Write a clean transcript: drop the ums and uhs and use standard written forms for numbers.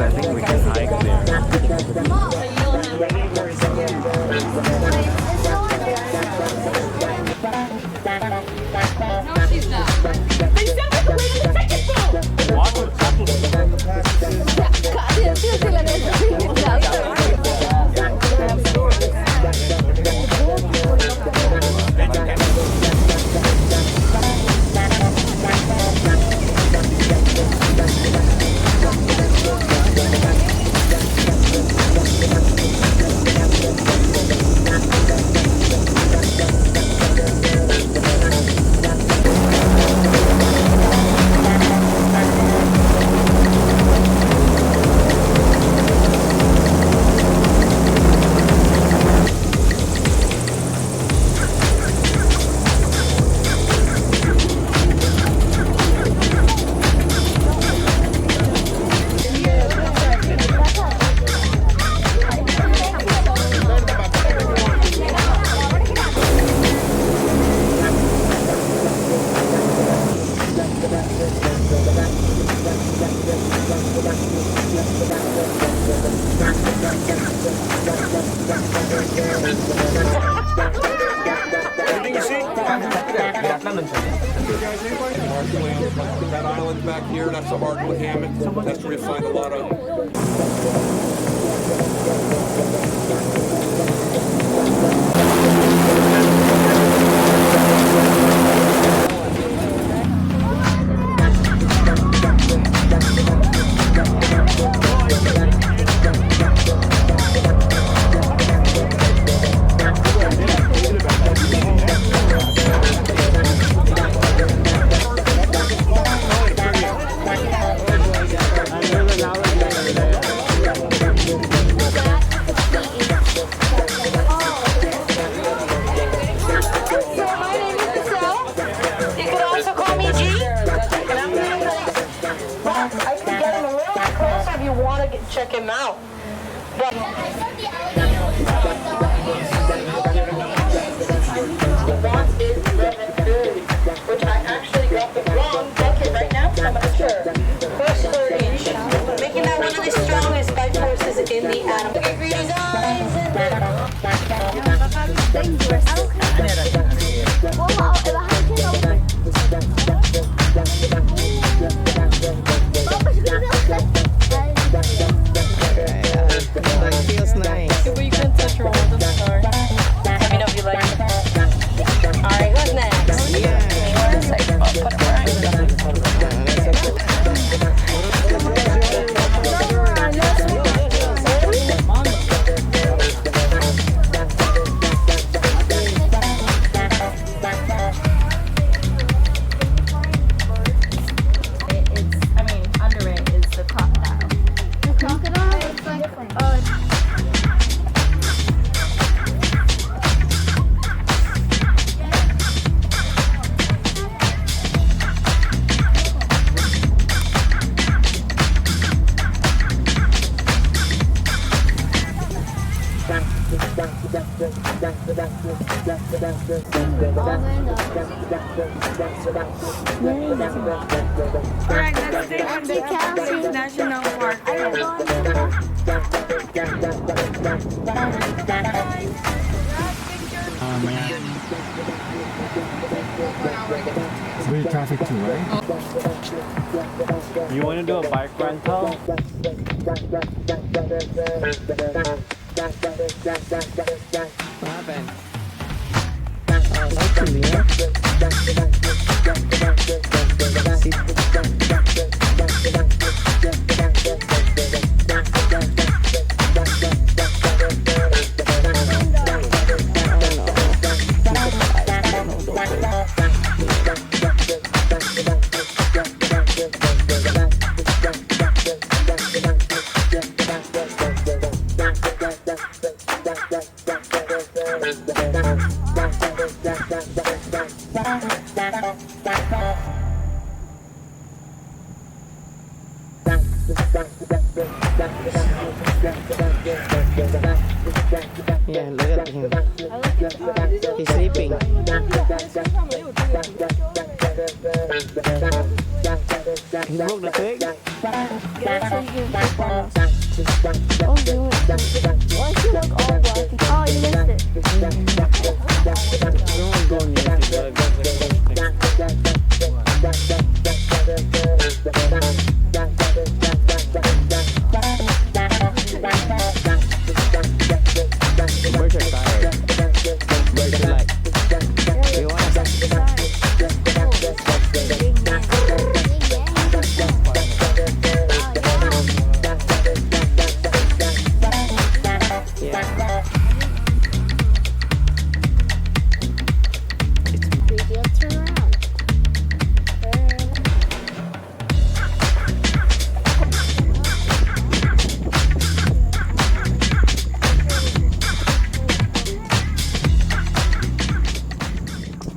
I think we can hike No, she's not. They said we could wait in the ticket booth. That island back here, that's a hardwood hammock. That's where you find a lot of. Check him out. But which I actually got the wrong bucket right now, so I'm not sure. First 30, making that one of the strongest bike horses in the animal. Look at Greedy's eyes and It feels nice. but you can touch your old star. Let me know if you like it. Alright, who's next? Yeah. Put it right. Under it is the crocodile. The crocodile? It's like, oh, Alright, let's stay on the Everglades National Park. Weird traffic too, right? You want to do a bike rental? What happened? Actually, yeah, look at him. He's sleeping. He broke the twig? Get it so you can take photos. Oh, do it.